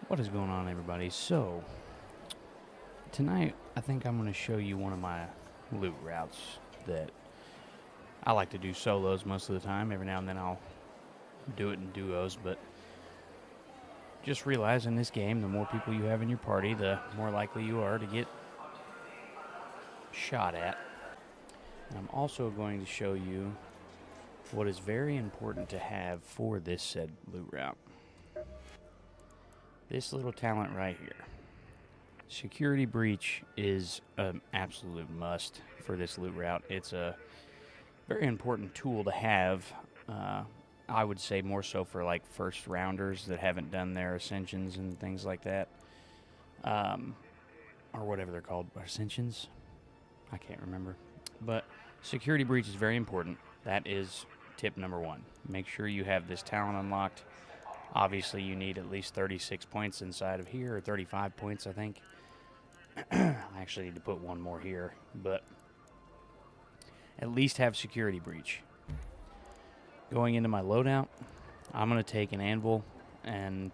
What is going on, everybody? So, tonight I think I'm going to show you one of my loot routes that I like to do solos most of the time. Every now and then I'll do it in duos, but just realize in this game, the more people you have in your party, the more likely you are to get shot at. And I'm also going to show you what is very important to have for this said loot route. This little talent right here. Security breach is an absolute must for this loot route. It's a very important tool to have. I would say more so for like first rounders that haven't done their ascensions and things like that, or whatever they're called. Ascensions? I can't remember. But security breach is very important. That is tip number one. Make sure you have this talent unlocked. Obviously, you need at least 36 points inside of here, or 35 points, I think. I actually need to put one more here, but at least have security breach. Going into my loadout, I'm going to take an anvil and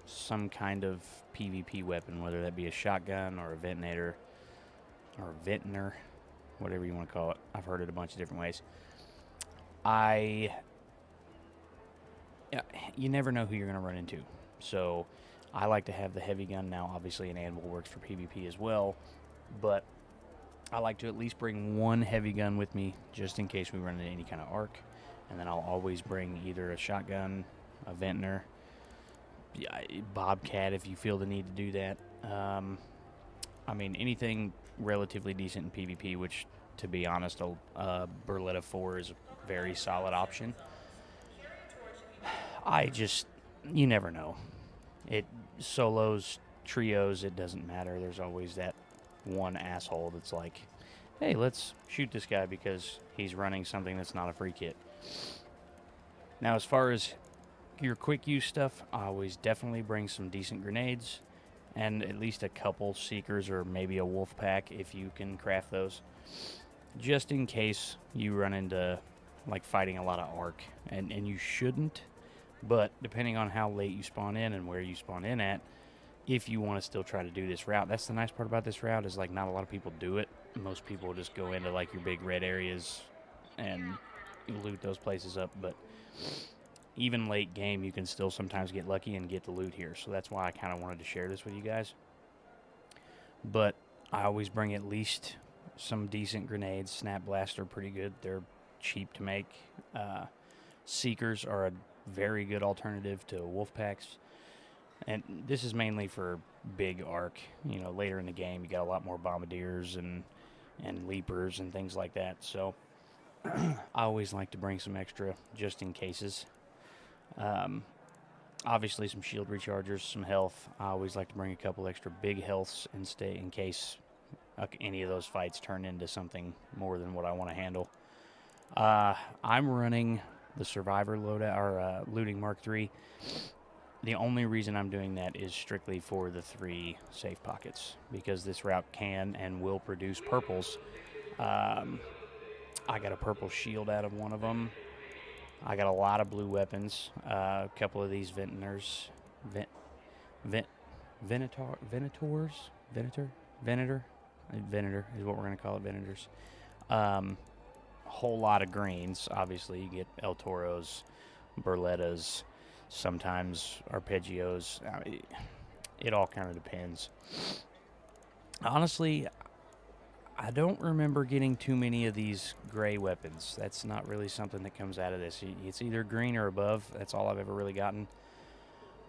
some kind of PvP weapon, whether that be a shotgun or a ventilator or a vintner, whatever you want to call it. I've heard it a bunch of different ways. You never know who you're going to run into. So I like to have the heavy gun now. Obviously, an anvil works for PvP as well, but I like to at least bring one heavy gun with me just in case we run into any kind of arc. And then I'll always bring either a shotgun, a vintner, bobcat if you feel the need to do that. I mean, anything relatively decent in PvP, which, to be honest, a Beretta 4 is a very solid option. You never know. Solos, trios, it doesn't matter. There's always that one asshole that's like, hey, let's shoot this guy because he's running something that's not a free kit. Now, as far as your quick use stuff, I always definitely bring some decent grenades and at least a couple seekers or maybe a wolf pack if you can craft those, just in case you run into like fighting a lot of arc, and you shouldn't. But depending on how late you spawn in and where you spawn in at, if you want to still try to do this route, that's the nice part about this route is like not a lot of people do it. Most people just go into like your big red areas and loot those places up. But even late game, you can still sometimes get lucky and get the loot here. So that's why I kind of wanted to share this with you guys. But I always bring at least some decent grenades. Snap blasts are pretty good. They're cheap to make. Seekers are a very good alternative to wolf packs, and this is mainly for big arc. You know, later in the game, you got a lot more bombardiers and leapers and things like that. So I always like to bring some extra just in cases. Obviously, some shield rechargers, some health. I always like to bring a couple extra big healths and stay in case any of those fights turn into something more than what I want to handle. I'm running the Survivor loadout, or Looting Mark III. The only reason I'm doing that is strictly for the 3 safe pockets, because this route can and will produce purples. I got a purple shield out of one of them. I got a lot of blue weapons. A couple of these vintners. Venator is what we're going to call it, Venators. Whole lot of greens. Obviously, you get El Toros, Berlettas, sometimes Arpeggios. It all kind of depends. Honestly, I don't remember getting too many of these gray weapons. That's not really something that comes out of this. It's either green or above. That's all I've ever really gotten.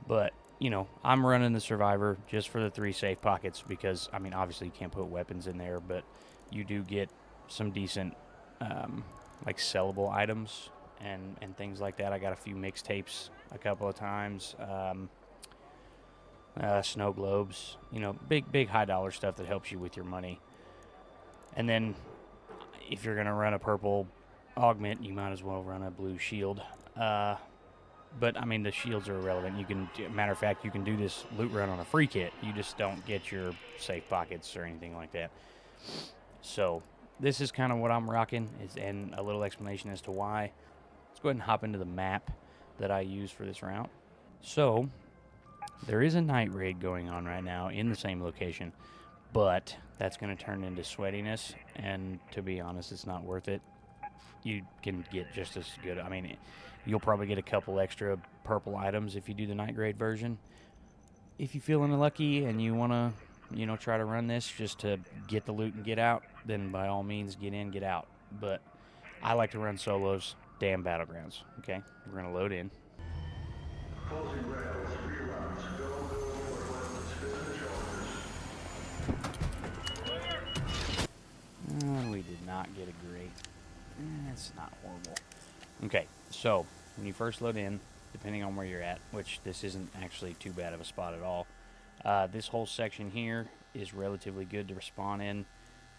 But, you know, I'm running the Survivor just for the 3 safe pockets because, I mean, obviously you can't put weapons in there, but you do get some decent like sellable items and things like that. I got a few mixtapes a couple of times, snow globes, you know, big high dollar stuff that helps you with your money. And then if you're gonna run a purple augment, you might as well run a blue shield. But I mean, the shields are irrelevant. Matter of fact, you can do this loot run on a free kit. You just don't get your safe pockets or anything like that. So this is kind of what I'm rocking, and a little explanation as to why. Let's go ahead and hop into the map that I use for this route. So There is a night raid going on right now in the same location, but that's going to turn into sweatiness, and to be honest, it's not worth it. You can get just as good. I mean, you'll probably get a couple extra purple items if you do the night raid version. If you're feeling lucky and you want to, try to run this just to get the loot and get out, then by all means get in, get out. But I like to run solos. Damn Battlegrounds. Okay, we're going to load in. We did not get a great. It's not horrible. Okay, so when you first load in, depending on where you're at, which this isn't actually too bad of a spot at all, this whole section here is relatively good to respawn in,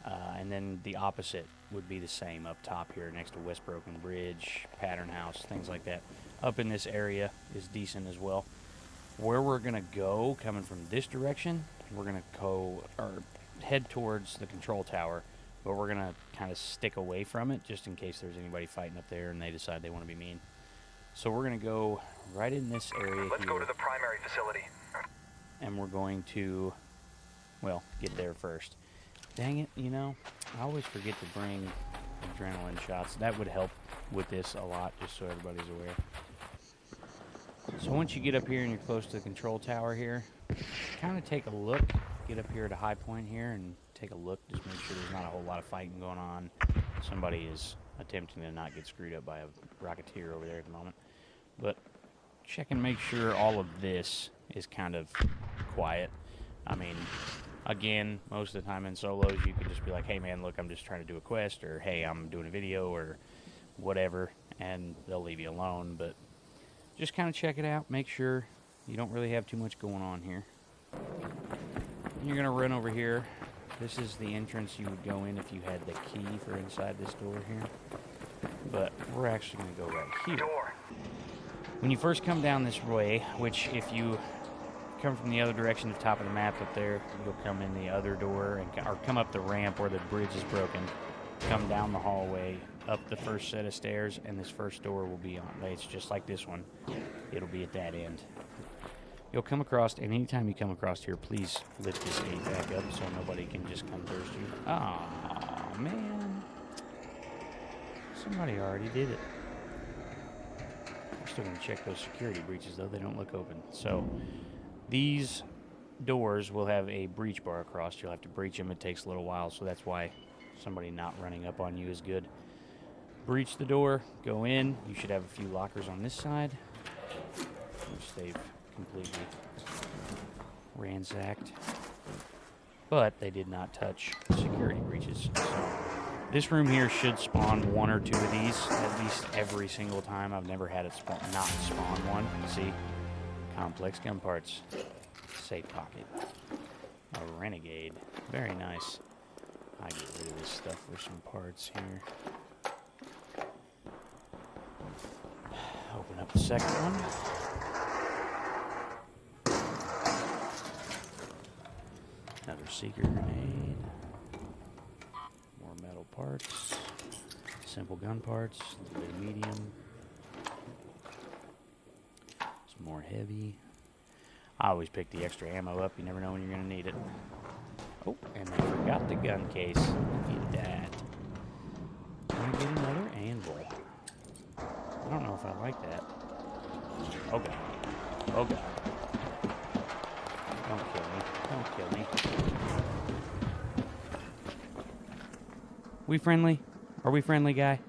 and then the opposite would be the same up top here next to West Broken Bridge, Pattern House, things like that. Up in this area is decent as well. Where we're going to go, coming from this direction, we're going to go or head towards the control tower, but we're going to kind of stick away from it just in case there's anybody fighting up there and they decide they want to be mean. So we're going to go right in this area. Let's go to the primary facility. And we're going to, well, get there first. Dang it, I always forget to bring adrenaline shots. That would help with this a lot, just so everybody's aware. So once you get up here and you're close to the control tower here, kind of take a look. Get up here at a high point here and take a look. Just make sure there's not a whole lot of fighting going on. Somebody is attempting to not get screwed up by a rocketeer over there at the moment. But check and make sure all of this is kind of quiet. I mean, again, most of the time in solos, you can just be like, hey man, look, I'm just trying to do a quest, or hey, I'm doing a video, or whatever, and they'll leave you alone. But just kind of check it out. Make sure you don't really have too much going on here. You're going to run over here. This is the entrance you would go in if you had the key for inside this door here. But we're actually going to go right here. When you first come down this way, which if you come from the other direction, the top of the map up there, you'll come in the other door, or come up the ramp where the bridge is broken, come down the hallway, up the first set of stairs, and this first door will be on. It's just like this one. It'll be at that end. You'll come across, and anytime you come across here, please lift this gate back up so nobody can just come thirst you. Aw, man. Somebody already did it. I'm still going to check those security breaches, though. They don't look open. So these doors will have a breach bar across. You'll have to breach them. It takes a little while, so that's why somebody not running up on you is good. Breach the door, go in. You should have a few lockers on this side, which they've completely ransacked. But they did not touch security breaches. So this room here should spawn one or two of these at least every single time. I've never had it not spawn one. See? Complex gun parts. Safe pocket. A renegade. Very nice. I get rid of this stuff for some parts here. Open up the second one. Another seeker grenade. More metal parts. Simple gun parts. A little bit of medium. Some more heavy. I always pick the extra ammo up. You never know when you're going to need it. Oh, and I forgot the gun case. Get that. Can I get another anvil? I don't know if I like that. Oh god. Oh god. Don't kill me. Don't kill me. We friendly? Are we friendly, guy?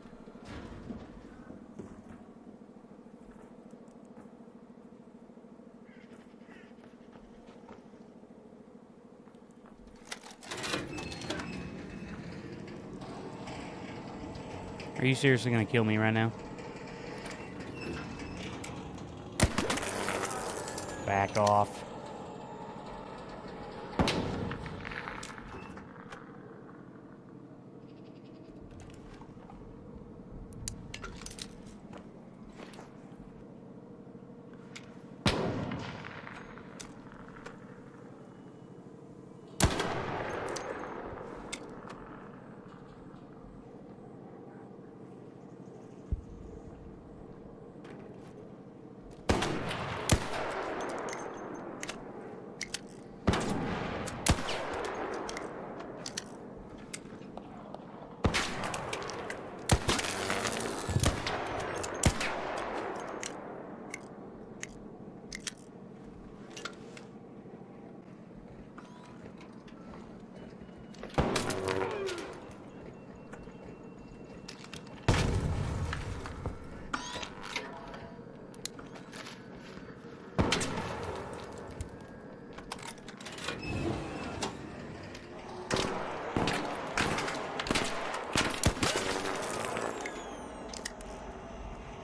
Are you seriously gonna kill me right now? Back off.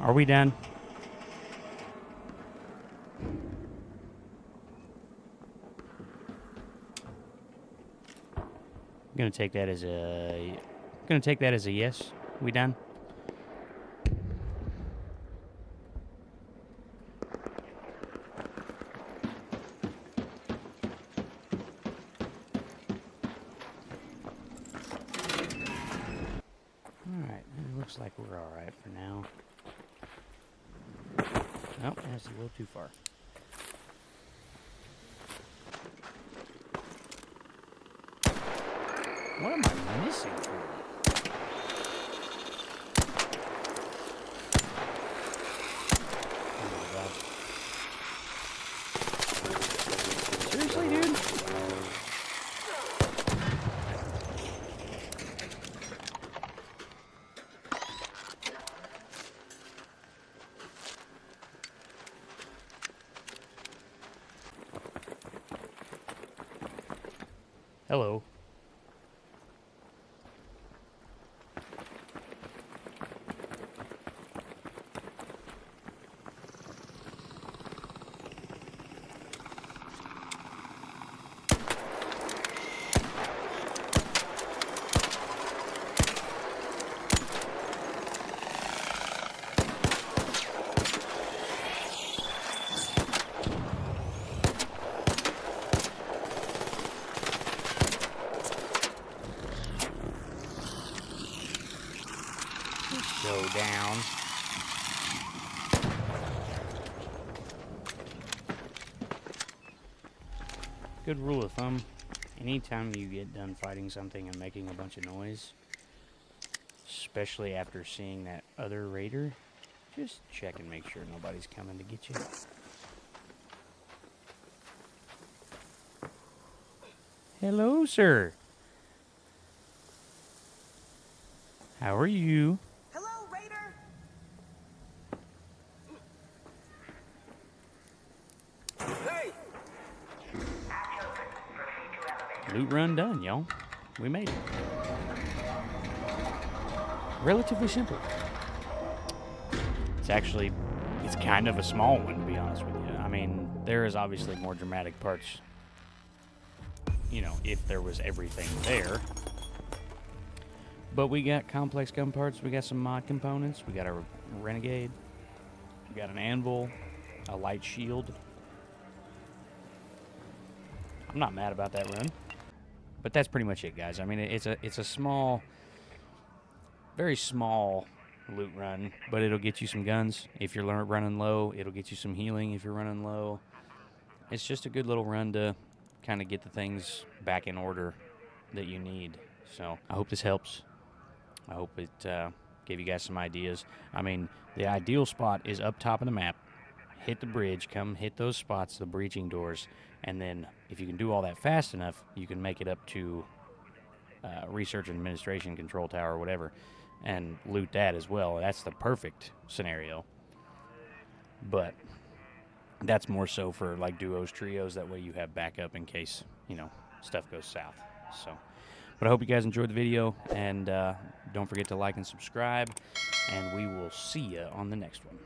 Are we done? I'm gonna take that as a yes. We done? Alright, it looks like we're alright for now. Nope, that's a little too far. What am I missing for? Seriously, dude? Hello. Go down. Good rule of thumb, anytime you get done fighting something and making a bunch of noise, especially after seeing that other raider, just check and make sure nobody's coming to get you. Hello, sir. How are you? Loot run done, y'all. We made it. Relatively simple. It's kind of a small one, to be honest with you. I mean, there is obviously more dramatic parts, you know, if there was everything there. But we got complex gun parts, we got some mod components, we got a renegade, we got an anvil, a light shield. I'm not mad about that run. But that's pretty much it, guys. I mean, it's a small, very small loot run, but it'll get you some guns if you're running low. It'll get you some healing if you're running low. It's just a good little run to kind of get the things back in order that you need. So I hope this helps. I hope it gave you guys some ideas. I mean, the ideal spot is up top of the map. Hit the bridge, come hit those spots, the breaching doors, and then if you can do all that fast enough, you can make it up to Research and Administration Control Tower or whatever, and loot that as well. That's the perfect scenario. But that's more so for like duos, trios. That way you have backup in case, you know, stuff goes south. So, but I hope you guys enjoyed the video, and don't forget to like and subscribe, and we will see you on the next one.